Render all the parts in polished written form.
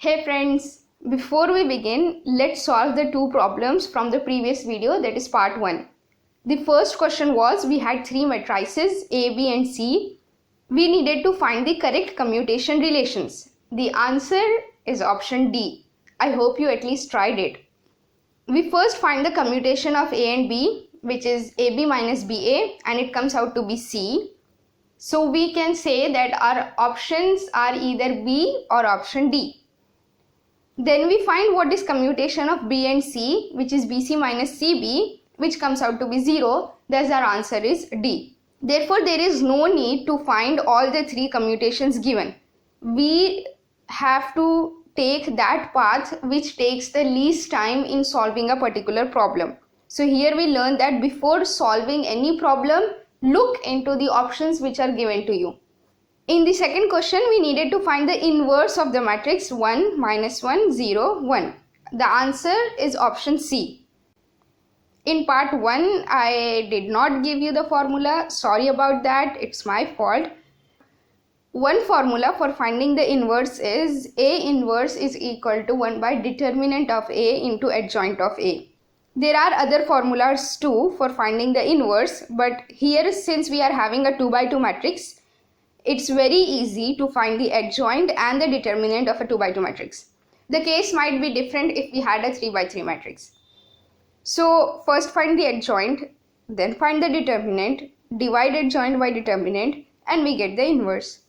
Hey friends, before we begin, let's solve the two problems from the previous video, that is part 1. The first question was we had three matrices A, B and C. We needed to find the correct commutation relations. The answer is option D. I hope you at least tried it. We first find the commutation of A and B, which is AB minus BA, and it comes out to be C. So we can say that our options are either B or option D. Then we find what is commutation of B and C, which is BC minus CB, which comes out to be 0. Thus our answer is D. Therefore, there is no need to find all the three commutations given. We have to take that path which takes the least time in solving a particular problem. So here we learn that before solving any problem, look into the options which are given to you. In the second question, we needed to find the inverse of the matrix 1, minus 1, 0, 1. The answer is option C. In part 1, I did not give you the formula. Sorry about that. It's my fault. One formula for finding the inverse is A inverse is equal to 1 by determinant of A into adjoint of A. There are other formulas too for finding the inverse, but here since we are having a 2 by 2 matrix, it's very easy to find the adjoint and the determinant of a 2 by 2 matrix. The case might be different if we had a 3 by 3 matrix. So first find the adjoint, then find the determinant, divide adjoint by determinant, and we get the inverse.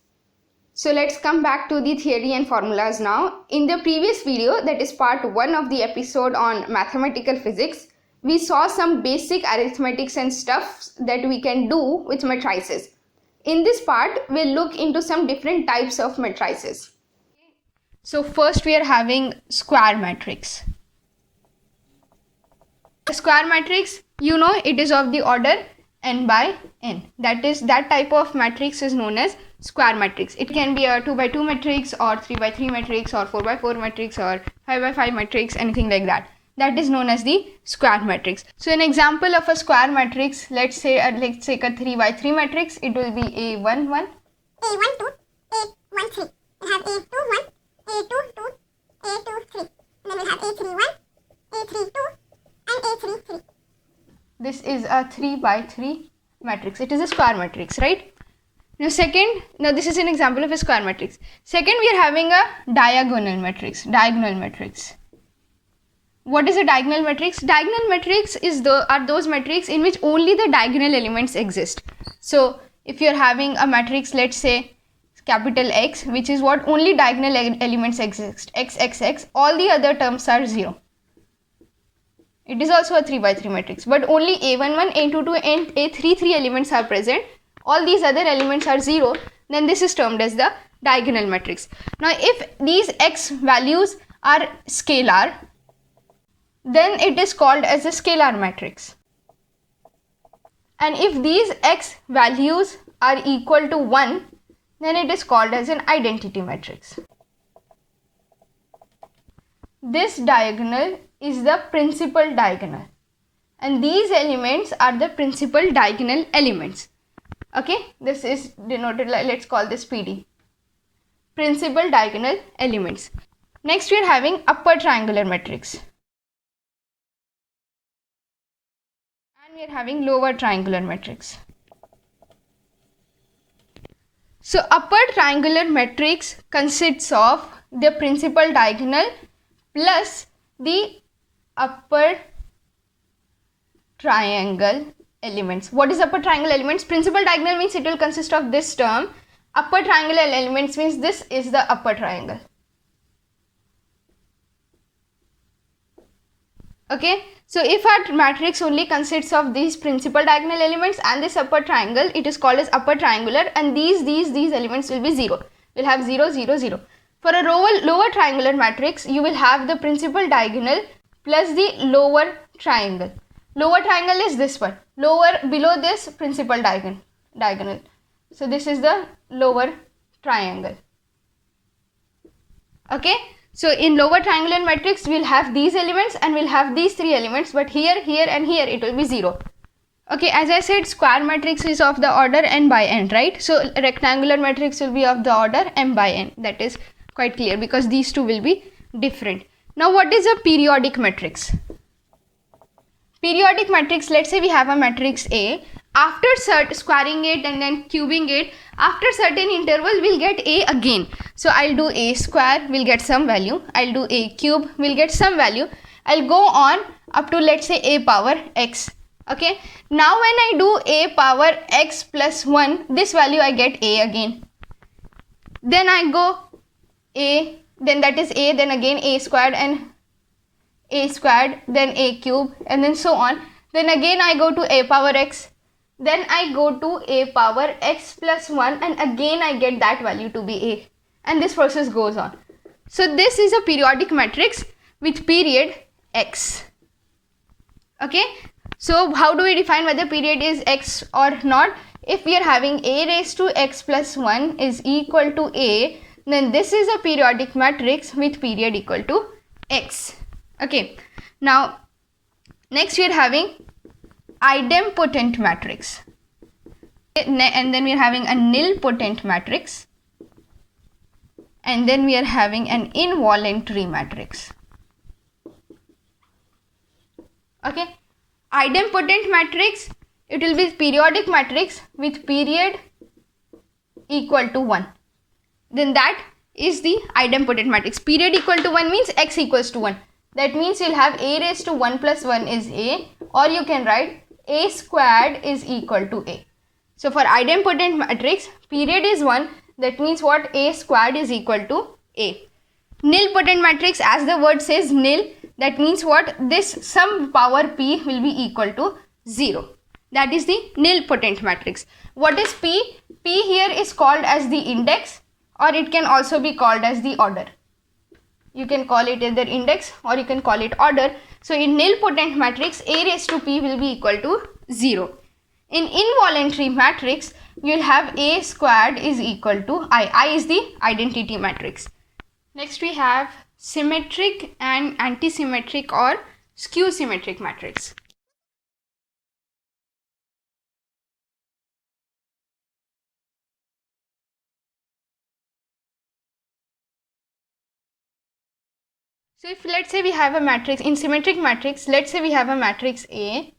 So let's come back to the theory and formulas now. In the previous video, that is part 1 of the episode on mathematical physics, we saw some basic arithmetics and stuff that we can do with matrices. In this part, we'll look into some different types of matrices. So first we are having square matrix. The square matrix, you know, it is of the order n by n. That type of matrix is known as square matrix. It can be a 2 by 2 matrix or 3 by 3 matrix or 4 by 4 matrix or 5 by 5 matrix, anything like that. That is known as the square matrix. So an example of a square matrix, let's take a 3 by 3 matrix. It will be A1 1, A1 2, A1 3. We have A2 1, A2 2, A2 3. And then we have A3 1, A3 2, and A3 3. This is a 3 by 3 matrix. It is a square matrix, right? Now this is an example of a square matrix. Second, we are having a diagonal matrix. What is a diagonal matrix? Diagonal matrix are those matrices in which only the diagonal elements exist. So if you are having a matrix, let's say capital X, which is what only diagonal elements exist, X, X, X, all the other terms are 0. It is also a 3 by 3 matrix, but only A1 1, A2 2 and A3 3 elements are present. All these other elements are 0. Then this is termed as the diagonal matrix. Now if these X values are scalar, then it is called as a scalar matrix. And if these X values are equal to 1, then it is called as an identity matrix. This diagonal is the principal diagonal, and these elements are the principal diagonal elements. Okay, this is denoted, let's call this PD, principal diagonal elements. Next we are having upper triangular matrix. We are having lower triangular matrix. So upper triangular matrix consists of the principal diagonal plus the upper triangle elements. What is upper triangle elements? Principal diagonal means it will consist of this term. Upper triangular elements means this is the upper triangle. Okay, so if our matrix only consists of these principal diagonal elements and this upper triangle, it is called as upper triangular, and these elements will be 0. We'll have 0, 0, 0. For a lower triangular matrix, you will have the principal diagonal plus the lower triangle. Lower triangle is this one. Below this principal diagonal. So this is the lower triangle. Okay. So in lower triangular matrix, we'll have these elements and we'll have these three elements, but here, here and here it will be 0. Okay, as I said, square matrix is of the order n by n, right? So rectangular matrix will be of the order m by n, that is quite clear because these two will be different. Now what is a periodic matrix? Periodic matrix, let's say we have a matrix A. After squaring it and then cubing it, after certain interval we'll get A again. So I'll do A square, we'll get some value. I'll do A cube, we'll get some value. I'll go on up to, let's say, A power x. Okay, now when I do A power x plus 1, this value I get A again. Then I go A, then that is A, then again A squared and A squared, then A cube, and then so on. Then again I go to A power x, then I go to A power x plus 1, and again I get that value to be A, and this process goes on. So this is a periodic matrix with period x. Okay, so how do we define whether period is x or not? If we are having A raised to x plus 1 is equal to A, then this is a periodic matrix with period equal to x. Okay, now next we are having idempotent matrix, and then we are having a nilpotent matrix, and then we are having an involuntary matrix. Okay, idempotent matrix, it will be periodic matrix with period equal to 1. Then that is the idempotent matrix. Period equal to 1 means x equals to 1. That means you'll have A raised to 1 plus 1 is A, or you can write A squared is equal to A. So for idempotent matrix, period is 1. That means what? A squared is equal to A. Nilpotent matrix, as the word says nil, that means what? This some power p will be equal to 0. That is the nilpotent matrix. What is p? P here is called as the index, or it can also be called as the order. You can call it either index or you can call it order. So in nilpotent matrix, A raised to p will be equal to 0. In involuntary matrix, you will have A squared is equal to I. I is the identity matrix. Next we have symmetric and anti-symmetric or skew symmetric matrix. So if let's say we have a matrix, in symmetric matrix, let's say we have a matrix A.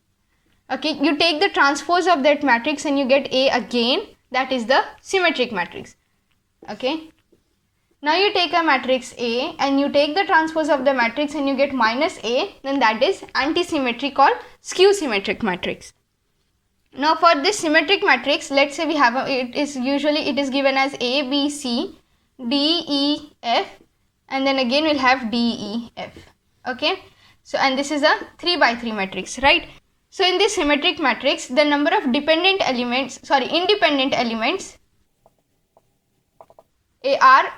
Okay, you take the transpose of that matrix and you get A again, that is the symmetric matrix. Okay, now you take a matrix A and you take the transpose of the matrix and you get minus A, then that is anti-symmetric or skew symmetric matrix. Now for this symmetric matrix, let's say we have it is given as A, B, C, D, E, F, and then again we'll have D, E, F. Okay, so and this is a 3 by 3 matrix, right? So in this symmetric matrix, the number of independent elements are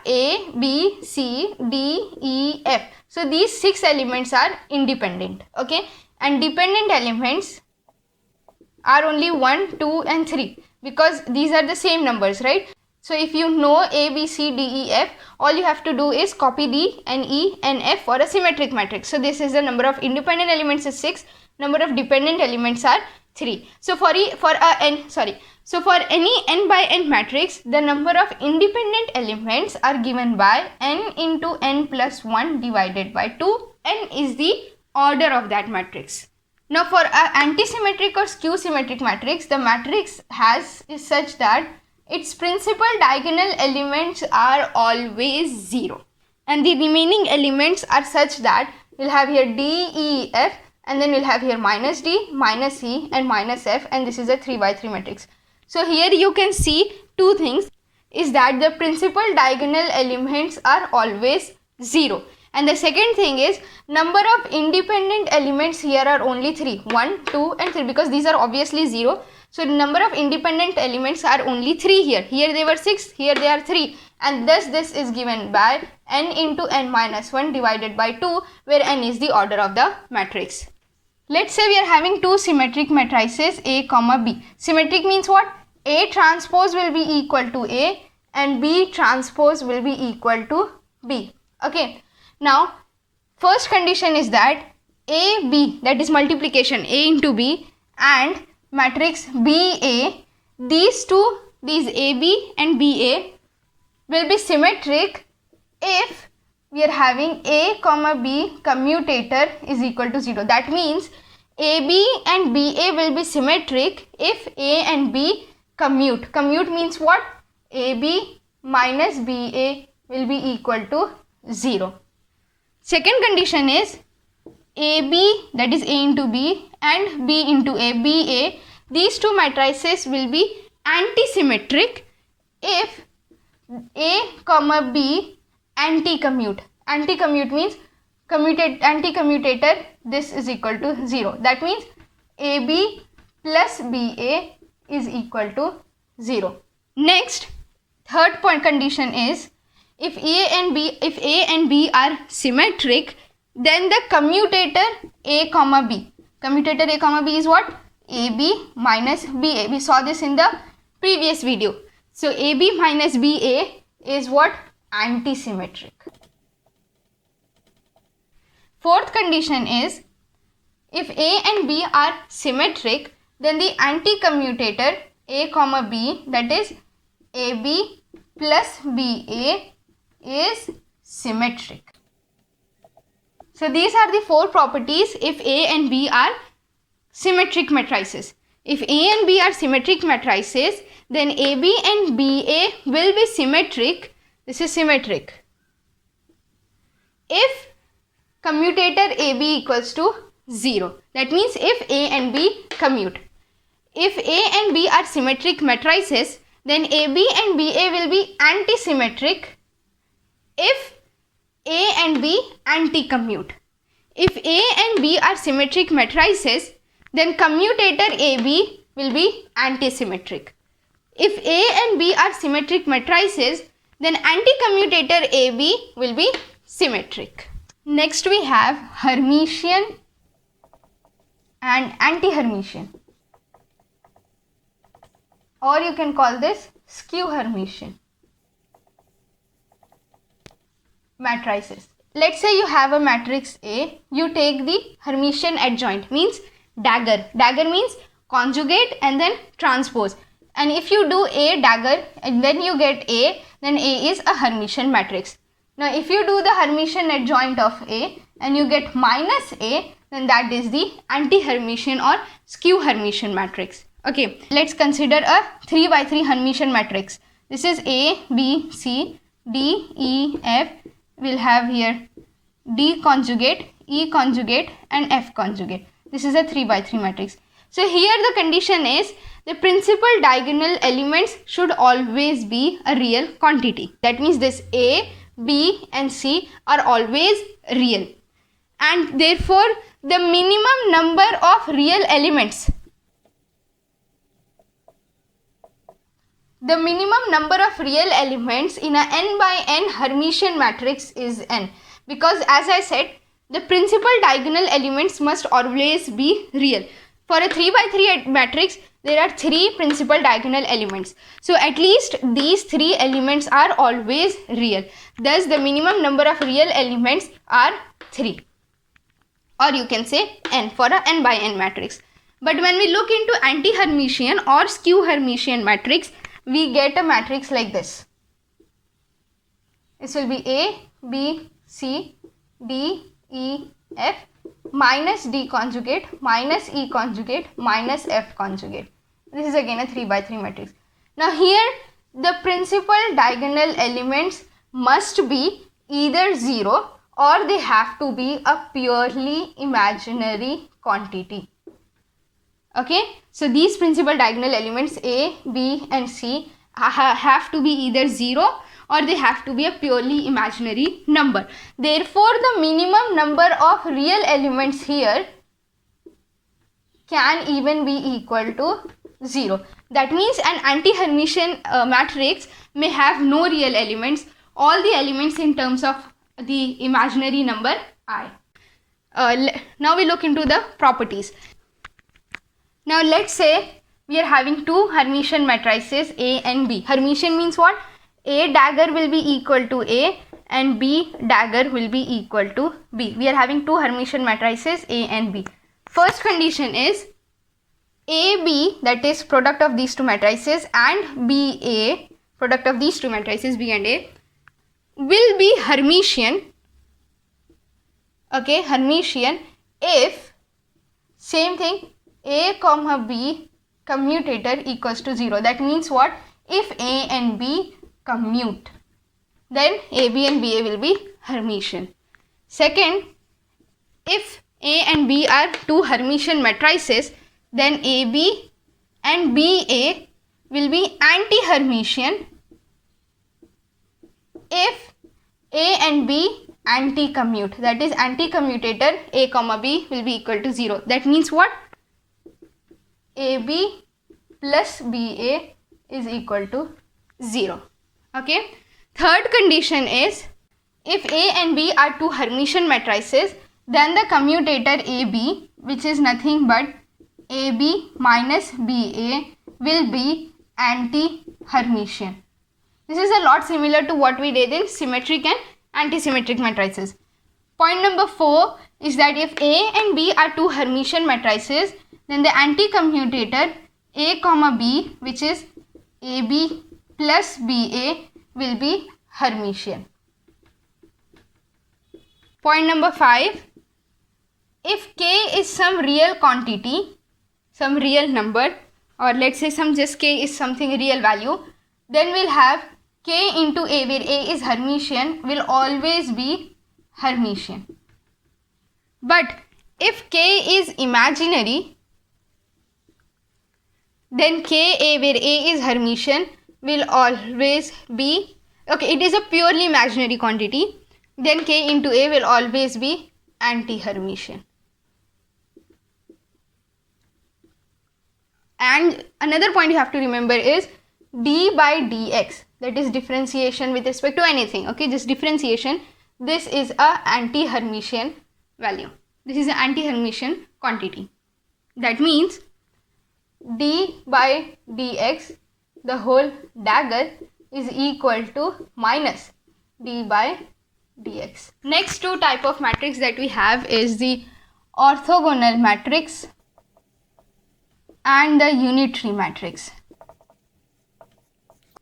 A, B, C, D, E, F. So these 6 elements are independent, okay, and dependent elements are only 1, 2 and 3 because these are the same numbers, right? So if you know A, B, C, D, E, F, all you have to do is copy D and E and F for a symmetric matrix. So this is the number of independent elements is 6, number of dependent elements are 3. So for any n by n matrix, the number of independent elements are given by n into n plus 1 divided by 2. N is the order of that matrix. Now for an anti-symmetric or skew symmetric matrix, the matrix is such that its principal diagonal elements are always 0 and the remaining elements are such that we'll have here D, E, F, and then we'll have here minus D, minus E and minus F, and this is a 3 by 3 matrix. So here you can see two things, is that the principal diagonal elements are always 0. And the second thing is number of independent elements here are only 3, 1, 2 and 3 because these are obviously 0. So the number of independent elements are only 3 here. Here they were 6, here they are 3, and thus this is given by n into n minus 1 divided by 2, where n is the order of the matrix. Let's say we are having two symmetric matrices A, B. Symmetric means what? A transpose will be equal to A and B transpose will be equal to B. Okay. Now, first condition is that A, B, that is multiplication A into B, and matrix B, A, these AB and BA will be symmetric if we are having A comma B commutator is equal to 0. That means AB and BA will be symmetric if A and B commute. Commute means what? AB minus BA will be equal to 0. Second condition is AB, that is A into B, and B into A, BA, these two matrices will be antisymmetric if A comma B anti-commute. Anti-commute means anti-commutator, this is equal to 0. That means AB plus BA is equal to 0. Next, third point condition is if A and B are symmetric, then the commutator A comma B. Commutator A comma B is what? AB minus BA. We saw this in the previous video. So AB minus BA is what? Antisymmetric. Fourth condition is if A and B are symmetric, then the anti-commutator A comma B, that is AB plus BA, is symmetric. So these are the four properties if A and B are symmetric matrices. If A and B are symmetric matrices, then AB and BA will be symmetric. This is symmetric if commutator AB equals to 0. That means if A and B commute. If A and B are symmetric matrices, then AB and BA will be antisymmetric if A and B anti-commute. If A and B are symmetric matrices, then commutator AB will be antisymmetric. If A and B are symmetric matrices, then anti-commutator AB will be symmetric. Next we have Hermitian and anti-Hermitian, or you can call this skew Hermitian matrices. Let's say you have a matrix A, you take the Hermitian adjoint, means dagger. Dagger means conjugate and then transpose. And if you do A dagger and then you get A, then A is a Hermitian matrix. Now if you do the Hermitian adjoint of A and you get minus A, then that is the anti-Hermitian or skew Hermitian matrix. Okay, let's consider a 3 by 3 Hermitian matrix. This is A, B, C, D, E, F. We'll have here D conjugate, E conjugate and F conjugate. This is a 3 by 3 matrix. So here the condition is the principal diagonal elements should always be a real quantity. That means this A, B and C are always real. And therefore the minimum number of real elements, the minimum number of real elements in a n by n Hermitian matrix is n, because as I said, the principal diagonal elements must always be real. For a 3 by 3 matrix, there are 3 principal diagonal elements. So at least these 3 elements are always real. Thus the minimum number of real elements are 3, or you can say n for a n by n matrix. But when we look into anti-Hermitian or skew Hermitian matrix, we get a matrix like this. This will be A, B, C, D, E, F minus D conjugate minus E conjugate minus F conjugate. This is again a 3 by 3 matrix. Now here the principal diagonal elements must be either 0 or they have to be a purely imaginary quantity. Okay, so these principal diagonal elements A, B and C have to be either 0 or they have to be a purely imaginary number. Therefore the minimum number of real elements here can even be equal to 0. That means an anti-Hermitian matrix may have no real elements, all the elements in terms of the imaginary number I. Now we look into the properties. Now let's say we are having 2 Hermitian matrices A and B. Hermitian means what? A dagger will be equal to A and B dagger will be equal to B. We are having 2 Hermitian matrices A and B. First condition is AB, that is product of these 2 matrices, and BA, product of these 2 matrices B and A, will be Hermitian, okay, Hermitian if, same thing, A comma B commutator equals to 0. That means what? If A and B commute, then AB and BA will be Hermitian. Second, if A and B are two Hermitian matrices, then AB and BA will be anti-Hermitian if A and B anti-commute. That is, anti-commutator A comma B will be equal to 0. That means what? AB plus BA is equal to 0. Okay. Third condition is, if A and B are two Hermitian matrices, then the commutator AB, which is nothing but AB minus BA, will be anti-Hermitian. This is a lot similar to what we did in symmetric and antisymmetric matrices. Point number 4 is that if A and B are two Hermitian matrices, then the anti-commutator A comma B, which is AB plus BA, will be Hermitian. Point number 5, if K is some real quantity, some real number, or let's say just K is something real value, then we'll have K into A, where A is Hermitian, will always be Hermitian. But if K is imaginary, then Ka, where A is Hermitian, will always be, okay, it is a purely imaginary quantity, then K into A will always be anti-Hermitian. And another point you have to remember is d by dx, that is differentiation with respect to anything, okay, just differentiation. This is a anti-Hermitian value. This is an anti-Hermitian quantity. That means d by dx, the whole dagger, is equal to minus d by dx. Next two type of matrix that we have is the orthogonal matrix and the unitary matrix.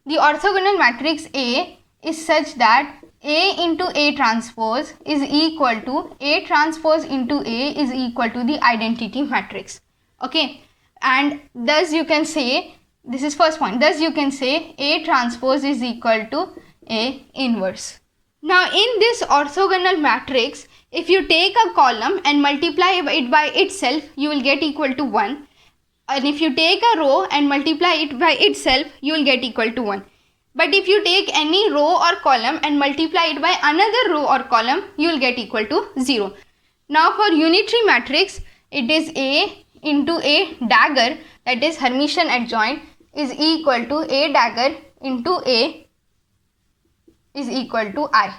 The orthogonal matrix A is such that A into A transpose is equal to A transpose into A is equal to the identity matrix. Okay, and thus you can say, this is first point, thus you can say A transpose is equal to A inverse. Now in this orthogonal matrix, if you take a column and multiply it by itself, you will get equal to 1. And if you take a row and multiply it by itself, you will get equal to 1. But if you take any row or column and multiply it by another row or column, you will get equal to 0. Now for unitary matrix, it is A into A dagger, that is Hermitian adjoint, is equal to A dagger into A is equal to I.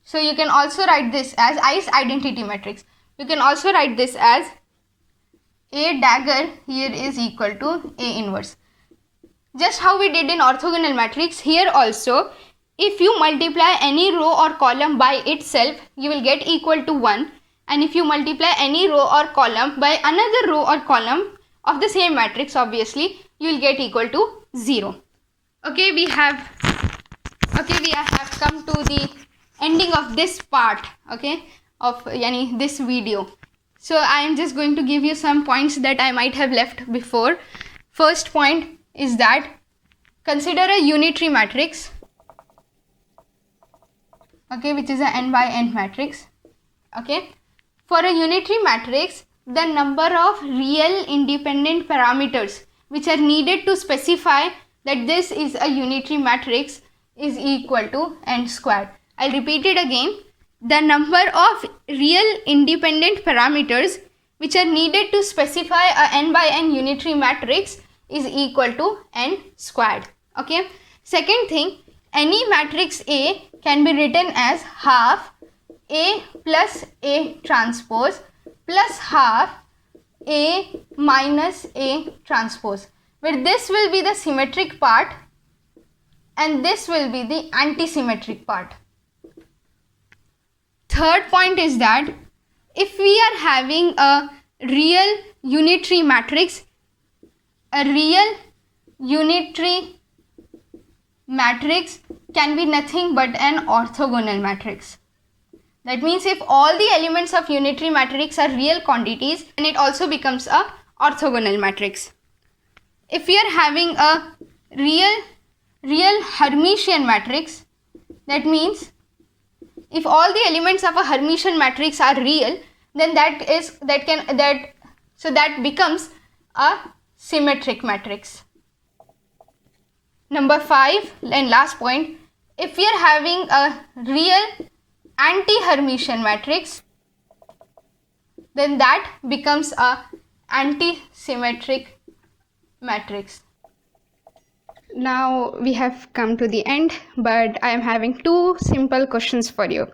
So you can also write this as I is identity matrix. You can also write this as A dagger here is equal to A inverse. Just how we did in orthogonal matrix, here also if you multiply any row or column by itself, you will get equal to 1, and if you multiply any row or column by another row or column of the same matrix, obviously you will get equal to 0. Okay, we have come to the ending of this part, okay, of this video. So I am just going to give you some points that I might have left before. First point is that consider a unitary matrix, okay, which is a n by n matrix. Okay, for a unitary matrix, the number of real independent parameters which are needed to specify that this is a unitary matrix is equal to n squared. I'll repeat it again. The number of real independent parameters which are needed to specify a n by n unitary matrix is equal to n squared. Okay. Second thing, any matrix A can be written as half A plus A transpose plus half A minus A transpose, where this will be the symmetric part and this will be the antisymmetric part. Third point is that if we are having a real unitary matrix, can be nothing but an orthogonal matrix. That means if all the elements of unitary matrix are real quantities, then it also becomes a orthogonal matrix. If we are having a real Hermitian matrix, that means if all the elements of a Hermitian matrix are real, then that becomes a symmetric matrix. Number 5 and last point, if we are having a real anti-Hermitian matrix, then that becomes a anti-symmetric matrix. Now we have come to the end, but I am having 2 simple questions for you.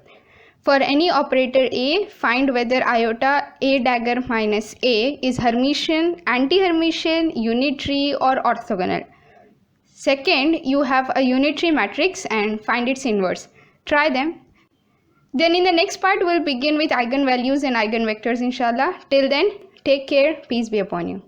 For any operator A, find whether iota A dagger minus A is Hermitian, anti-Hermitian, unitary or orthogonal. Second, you have a unitary matrix and find its inverse. Try them. Then in the next part, we'll begin with eigenvalues and eigenvectors, inshallah. Till then, take care. Peace be upon you.